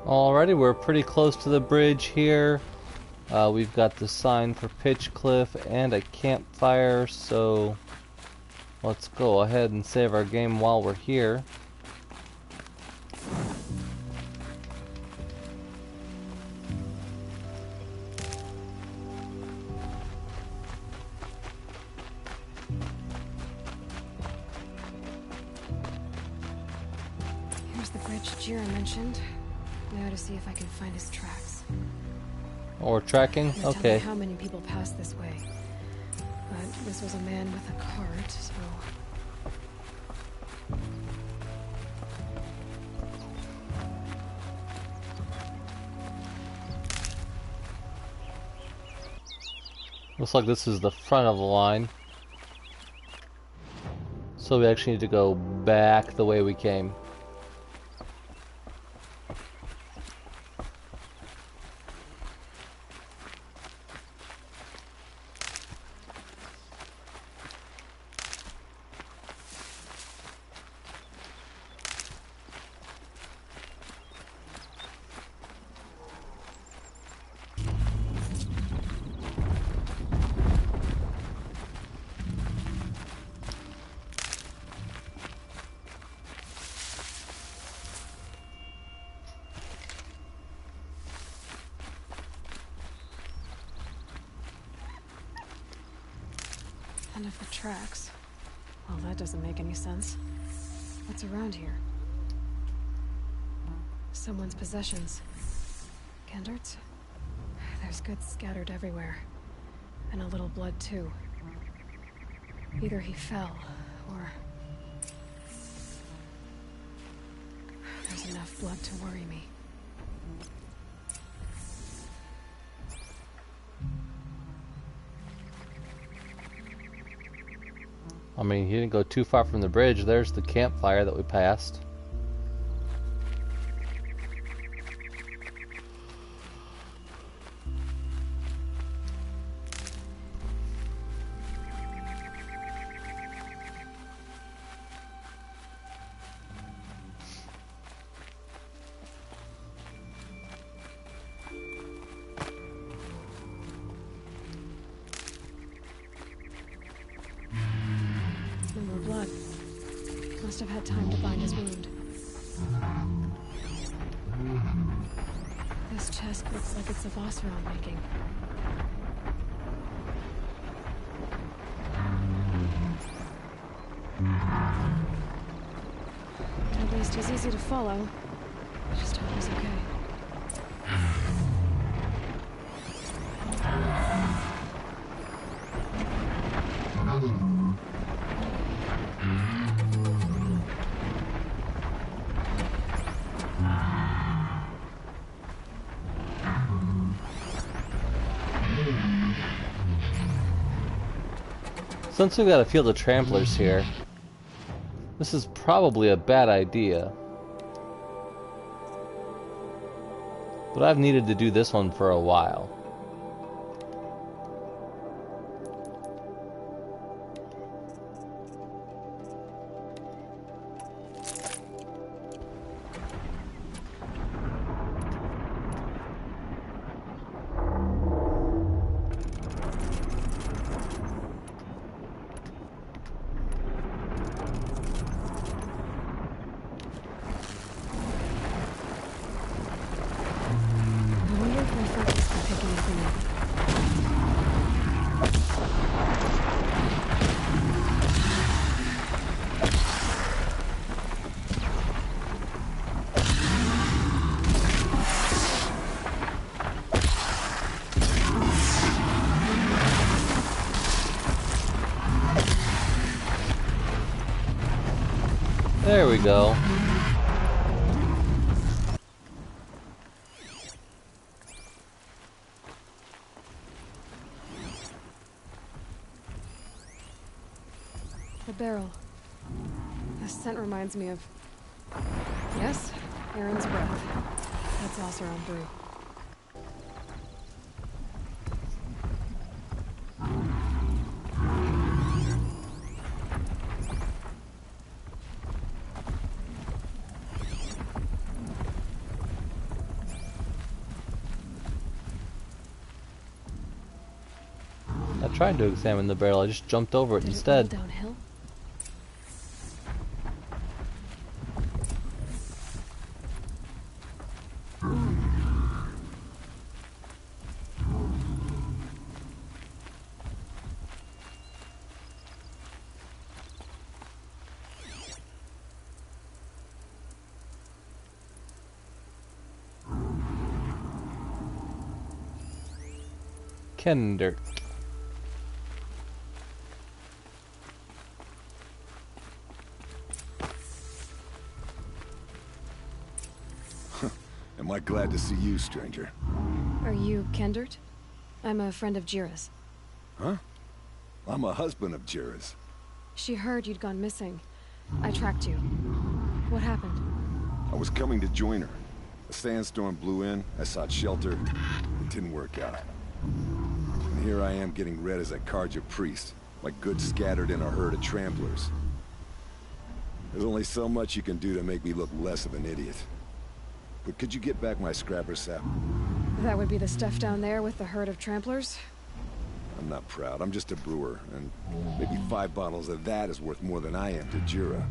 Alrighty, we're pretty close to the bridge here. We've got the sign for Pitch Cliff and a campfire, so let's go ahead and save our game while we're here. Here's the bridge Jira mentioned. Now to see if I can find his tracks. Oh, we're tracking? Now Okay. tell me how many people pass this way. But this was a man with a cart, so... Looks like this is the front of the line. So we actually need to go back the way we came. None of the tracks. Well, that doesn't make any sense. What's around here? Someone's possessions. Gendarts? There's goods scattered everywhere. And a little blood, too. Either he fell, or... There's enough blood to worry me. I mean, he didn't go too far from the bridge. There's the campfire that we passed. No more blood. Must have had time to bind his wound. This chest looks like it's of Osram making. At least he's easy to follow. Just hope he's okay. Since we've got a field of tramplers here, this is probably a bad idea. But I've needed to do this one for a while. I wonder if my focus can pick anything up. There we go. The barrel. The scent reminds me of... Yes, Aaron's breath. That's also on brew. tried to examine the barrel, I just jumped over it Did instead. it roll downhill? Kendert. Am I glad to see you, stranger? Are you Kendert? I'm a friend of Jira's. Huh? I'm a husband of Jira's. She heard you'd gone missing. I tracked you. What happened? I was coming to join her. A sandstorm blew in, I sought shelter. It didn't work out. And here I am getting read as a Karja priest, my goods scattered in a herd of tramplers. There's only so much you can do to make me look less of an idiot. But could you get back my scrapper sap? That would be the stuff down there with the herd of tramplers? I'm not proud, I'm just a brewer, and maybe 5 bottles of that is worth more than I am to Jira.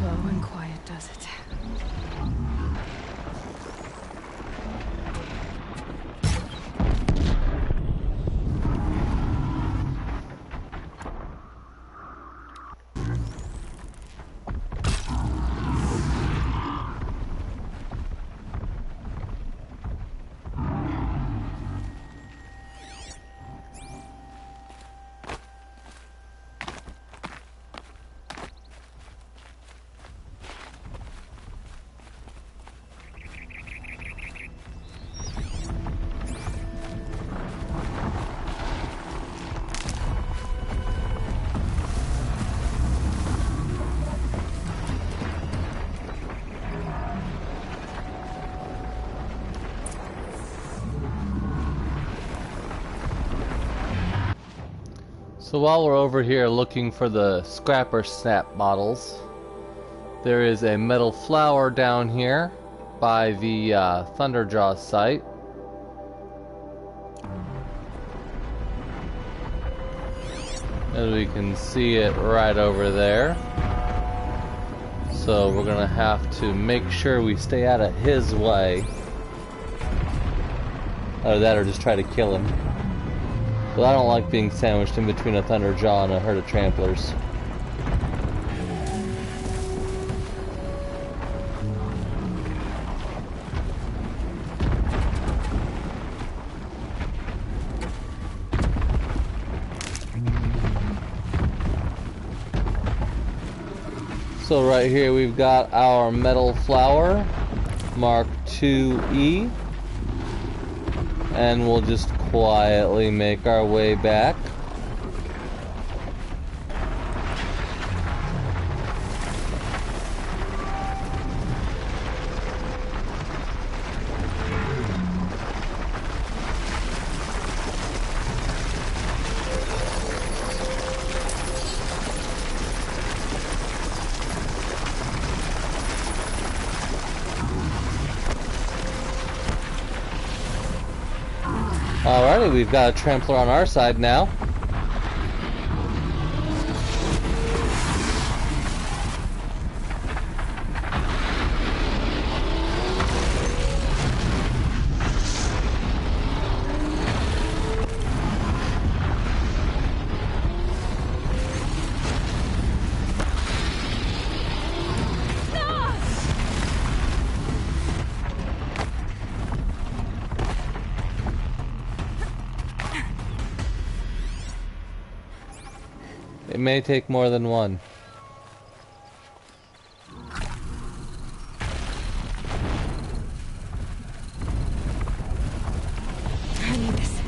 Low and quiet does it. So while we're over here looking for the scrapper snap bottles, there is a metal flower down here by the Thunderjaw site. And we can see it right over there. So we're gonna have to make sure we stay out of his way. Either that or just try to kill him. But I don't like being sandwiched in between a Thunderjaw and a herd of tramplers. So right here we've got our metal flower, Mark IIe. And we'll just quietly make our way back. Alrighty, we've got a trampler on our side now. It may take more than one. I need this.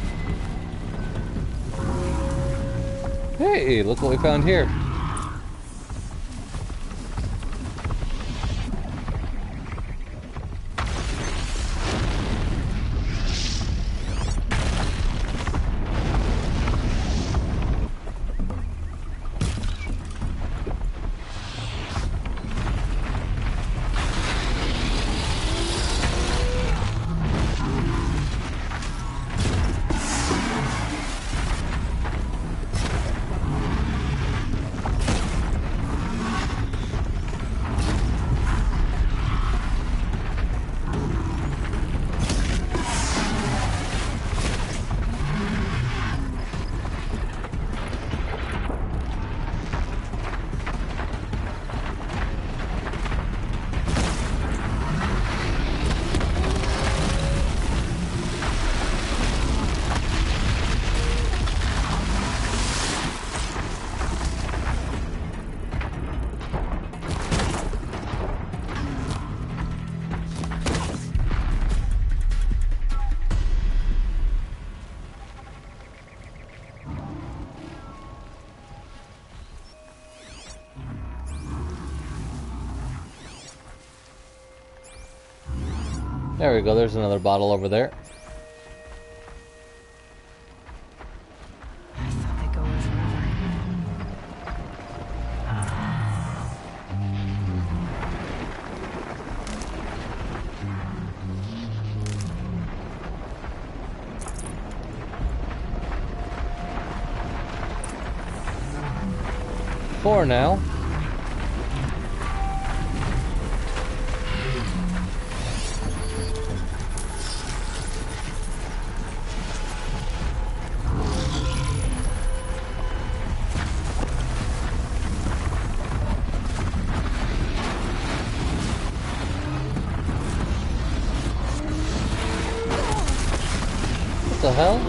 Hey, look what we found here. There we go, there's another bottle over there. I thought they'd go on forever. For now. What the hell?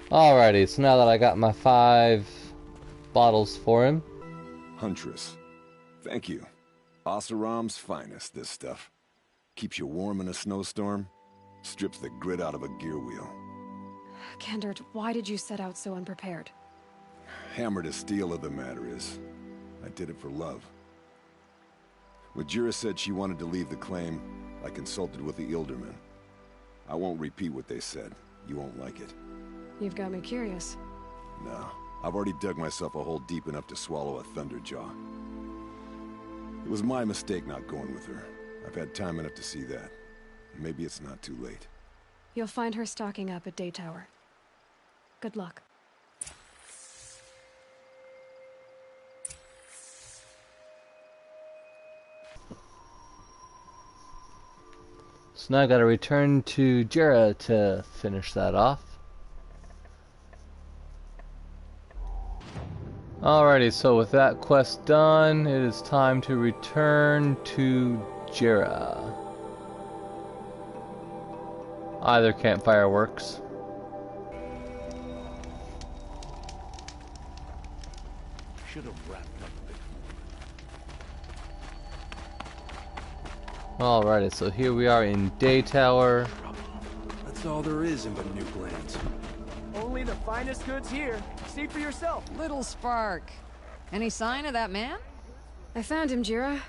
Alrighty, so now that I got my 5 bottles for him. Huntress. Thank you. Oseram's finest, this stuff. Keeps you warm in a snowstorm. Strips the grit out of a gear wheel. Kendert, why did you set out so unprepared? Hammer to steel of the matter is, I did it for love. When Jira said she wanted to leave the claim, I consulted with the Ilderman. I won't repeat what they said. You won't like it. You've got me curious. No, I've already dug myself a hole deep enough to swallow a thunderjaw. It was my mistake not going with her. I've had time enough to see that. Maybe it's not too late. You'll find her stocking up at Day Tower. Good luck. So now I gotta return to Jira to finish that off. Alrighty, so with that quest done, it is time to return to Jira. Either campfire works. Should have wrapped up a bit. Alrighty, so here we are in Day Tower. That's all there is in New Lands. Only the finest goods here. See for yourself. Little Spark. Any sign of that man? I found him, Jira.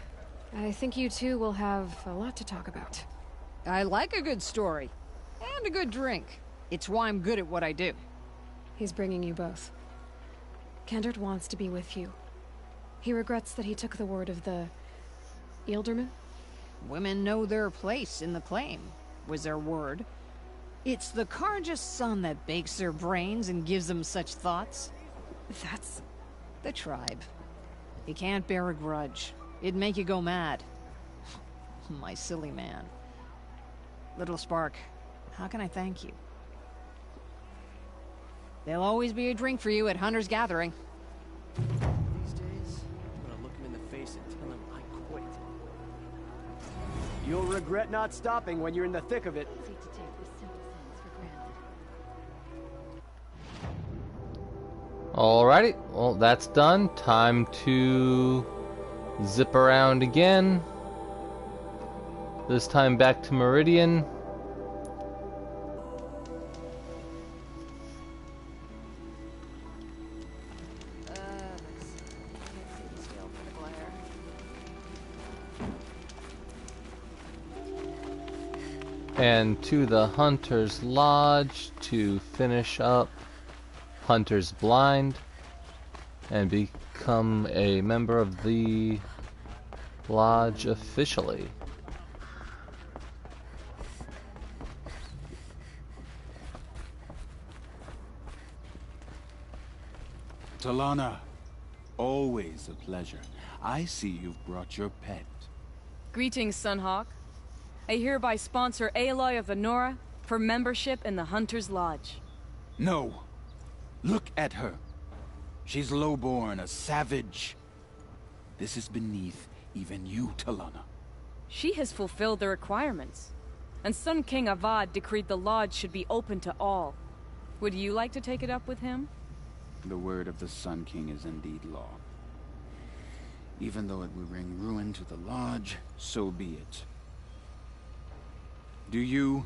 I think you two will have a lot to talk about. I like a good story. And a good drink. It's why I'm good at what I do. He's bringing you both. Kendert wants to be with you. He regrets that he took the word of the... Ilderman? Women know their place in the claim, was their word. It's the Karja's son that bakes their brains and gives them such thoughts. That's... The tribe. You can't bear a grudge. It'd make you go mad. My silly man. Little Spark, how can I thank you? There'll always be a drink for you at Hunter's Gathering. These days, I'm gonna look him in the face and tell him I quit. You'll regret not stopping when you're in the thick of it. Alrighty, well that's done. Time to zip around again. This time back to Meridian. And to the Hunter's Lodge to finish up Hunter's Blind and become a member of the lodge officially. Talana. Always a pleasure. I see you've brought your pet. Greetings, Sunhawk. I hereby sponsor Aloy of the Nora for membership in the Hunter's Lodge. No. Look at her. She's lowborn, a savage. This is beneath even you, Talana. She has fulfilled the requirements, and Sun King Avad decreed the Lodge should be open to all. Would you like to take it up with him? The word of the Sun King is indeed law. Even though it would bring ruin to the Lodge, so be it. Do you,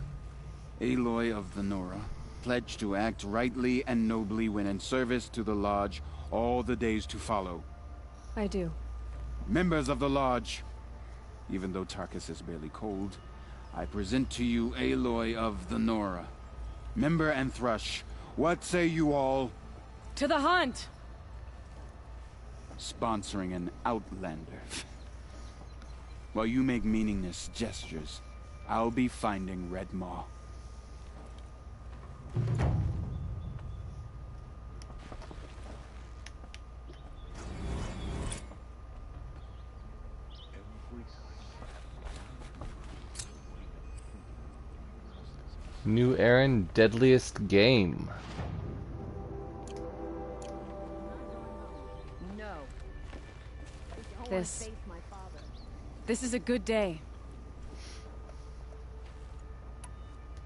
Aloy of the Nora, pledge to act rightly and nobly when in service to the Lodge all the days to follow? I do. Members of the Lodge, even though Tarkus is barely cold, I present to you Aloy of the Nora. Member and Thrush, what say you all? To the hunt! Sponsoring an outlander. While you make meaningless gestures, I'll be finding Red Maw. New errand, deadliest game. No. This is a good day.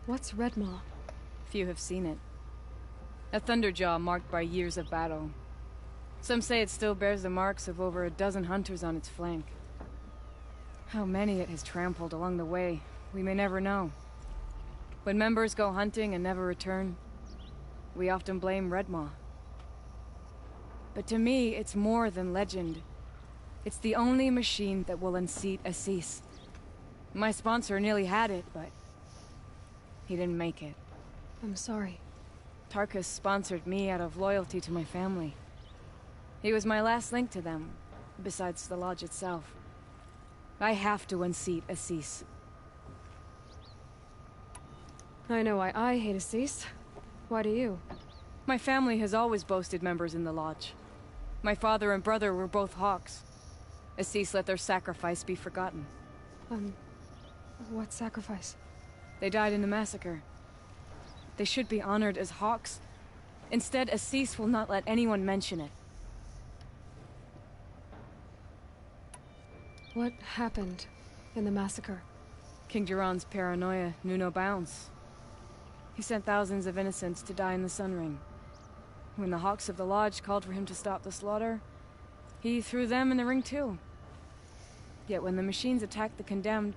What's Redmaw? Few have seen it. A thunderjaw marked by years of battle. Some say it still bears the marks of over a dozen hunters on its flank. How many it has trampled along the way, we may never know. When members go hunting and never return, we often blame Redmaw. But to me, it's more than legend. It's the only machine that will unseat Assis. My sponsor nearly had it, but he didn't make it. I'm sorry. Tarkus sponsored me out of loyalty to my family. He was my last link to them, besides the Lodge itself. I have to unseat Assis. I know why I hate Assis. Why do you? My family has always boasted members in the Lodge. My father and brother were both Hawks. Assis let their sacrifice be forgotten. What sacrifice? They died in the massacre. They should be honored as Hawks. Instead, Assis will not let anyone mention it. What happened in the massacre? King Jiran's paranoia knew no bounds. He sent thousands of innocents to die in the Sun Ring. When the Hawks of the Lodge called for him to stop the slaughter, he threw them in the ring too. Yet when the machines attacked the condemned,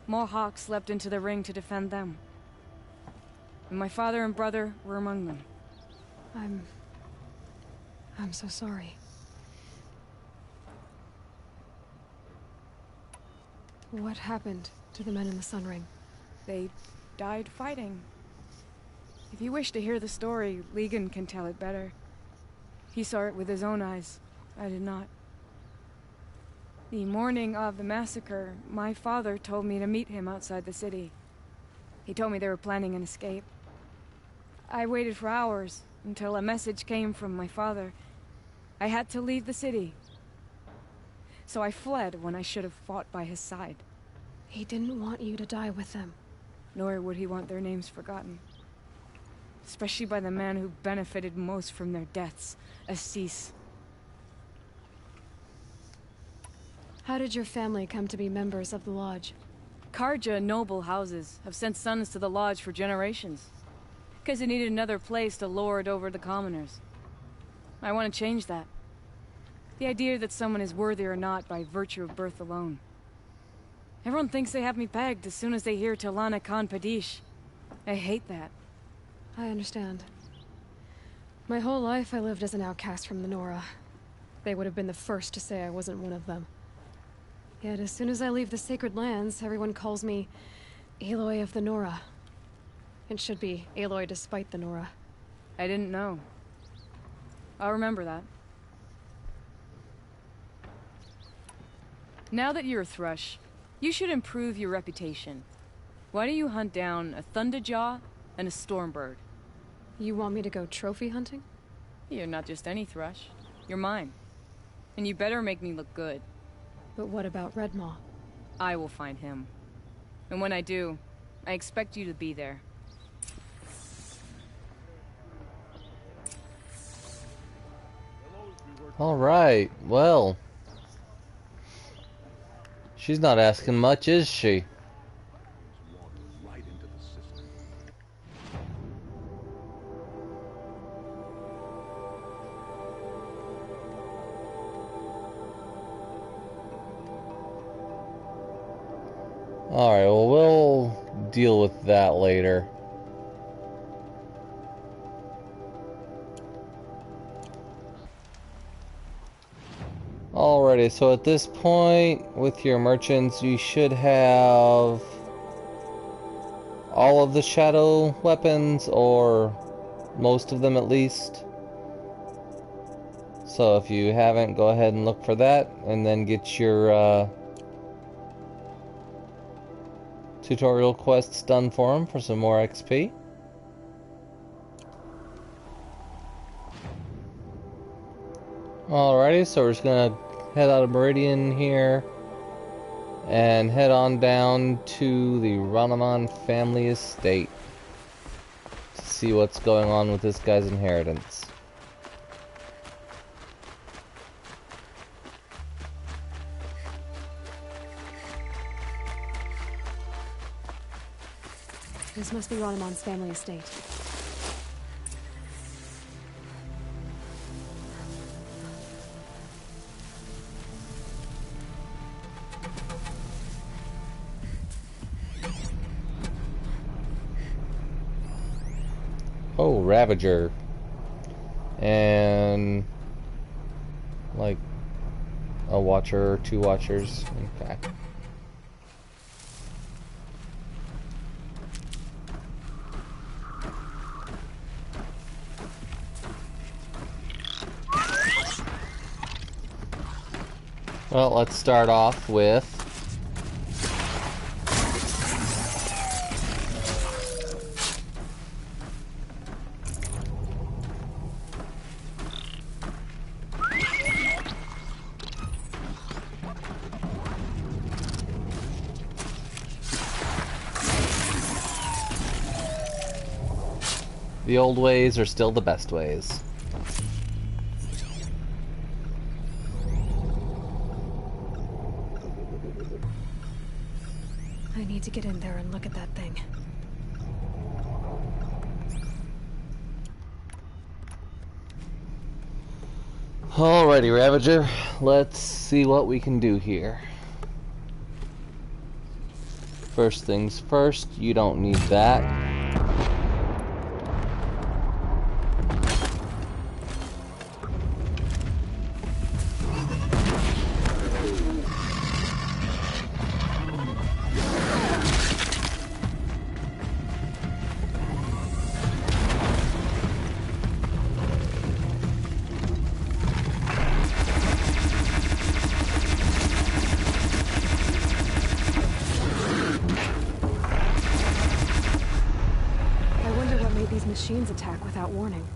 more Hawks leapt into the ring to defend them. And my father and brother were among them. I'm so sorry. What happened to the men in the Sun Ring? They died fighting. If you wish to hear the story, Legan can tell it better. He saw it with his own eyes. I did not. The morning of the massacre, my father told me to meet him outside the city. He told me they were planning an escape. I waited for hours, until a message came from my father. I had to leave the city. So I fled when I should have fought by his side. He didn't want you to die with them. Nor would he want their names forgotten. Especially by the man who benefited most from their deaths, Assis. How did your family come to be members of the Lodge? Karja noble houses have sent sons to the Lodge for generations. Because they needed another place to lord over the commoners. I want to change that. The idea that someone is worthy or not by virtue of birth alone. Everyone thinks they have me pegged as soon as they hear Talana Khan Padish. I hate that. I understand. My whole life I lived as an outcast from the Nora. They would have been the first to say I wasn't one of them. Yet as soon as I leave the sacred lands, everyone calls me Aloy of the Nora. It should be Aloy despite the Nora. I didn't know. I'll remember that. Now that you're a Thrush, you should improve your reputation. Why don't you hunt down a Thunderjaw and a Stormbird? You want me to go trophy hunting? You're not just any Thrush. You're mine. And you better make me look good. But what about Redmaw? I will find him. And when I do, I expect you to be there. Alright, well. She's not asking much, is she? Right into the system. Alright, well, we'll deal with that later. Alrighty, so at this point, with your merchants, you should have all of the shadow weapons, or most of them at least. So if you haven't, go ahead and look for that, and then get your tutorial quests done for them for some more XP. Alrighty, so we're just gonna head out of Meridian here and head on down to the Ranaman family estate to see what's going on with this guy's inheritance. This must be Ranaman's family estate. Oh, Ravager. And like a watcher or two watchers. Okay. Well, let's start off with the old ways are still the best ways. I need to get in there and look at that thing. Alrighty, Ravager. Let's see what we can do here. First things first, you don't need that. Machines attack without warning.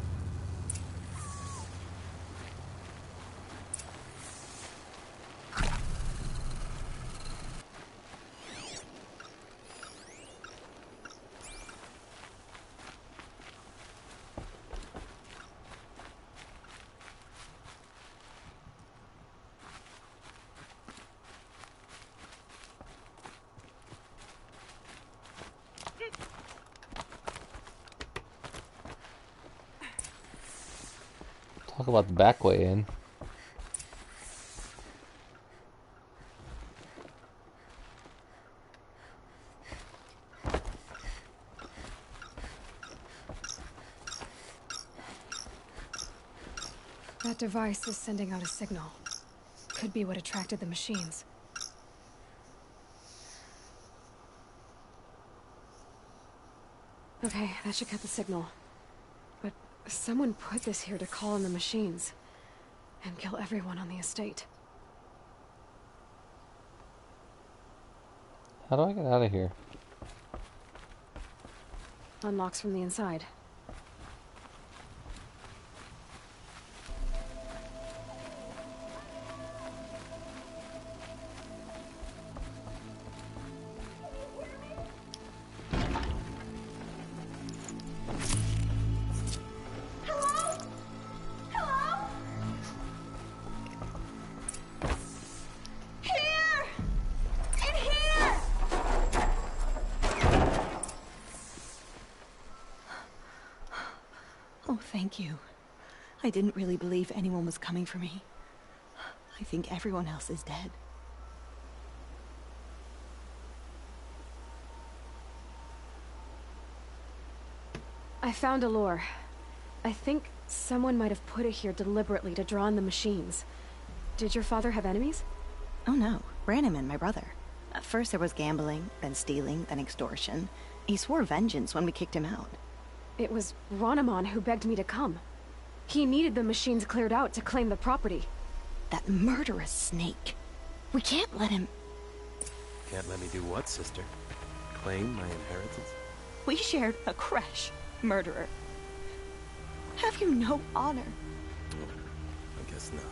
Talk about the back way in. That device is sending out a signal. Could be what attracted the machines. Okay, that should cut the signal. But someone put this here to call in the machines and kill everyone on the estate. How do I get out of here? Unlocks from the inside. Thank you. I didn't really believe anyone was coming for me. I think everyone else is dead. I found a lure. I think someone might have put it here deliberately to draw on the machines. Did your father have enemies? Oh no, Branham and my brother. At first there was gambling, then stealing, then extortion. He swore vengeance when we kicked him out. It was Ronamon who begged me to come. He needed the machines cleared out to claim the property. That murderous snake. We can't let him... Can't let me do what, sister? Claim my inheritance? We shared a creche, murderer. Have you no honor? I guess not.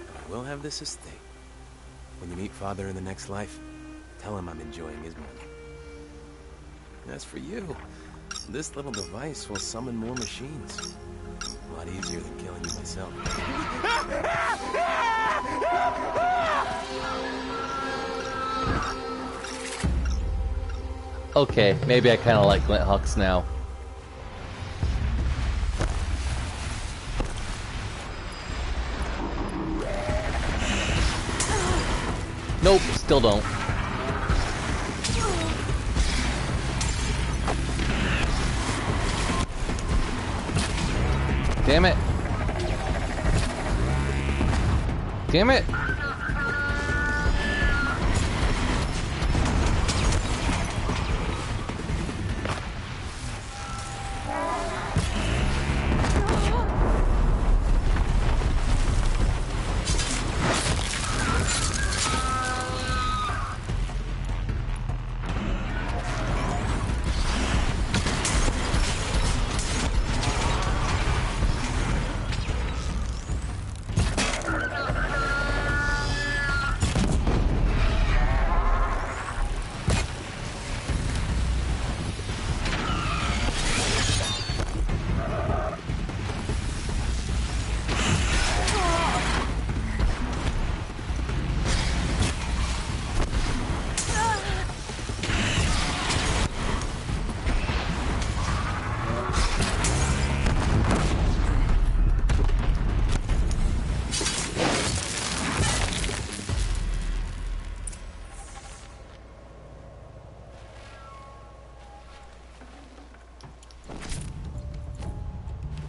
But I will have this estate. When you meet Father in the next life, tell him I'm enjoying his money. As for you, this little device will summon more machines. A lot easier than killing you myself. Okay, maybe I kind of like Glint Hawks now. Nope, still don't. Damn it. Damn it.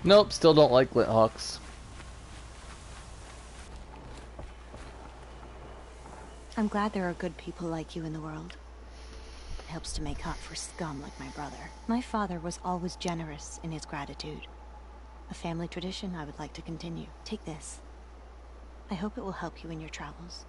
Nope, still don't like Glint Hawks. I'm glad there are good people like you in the world. It helps to make up for scum like my brother. My father was always generous in his gratitude. A family tradition I would like to continue. Take this. I hope it will help you in your travels.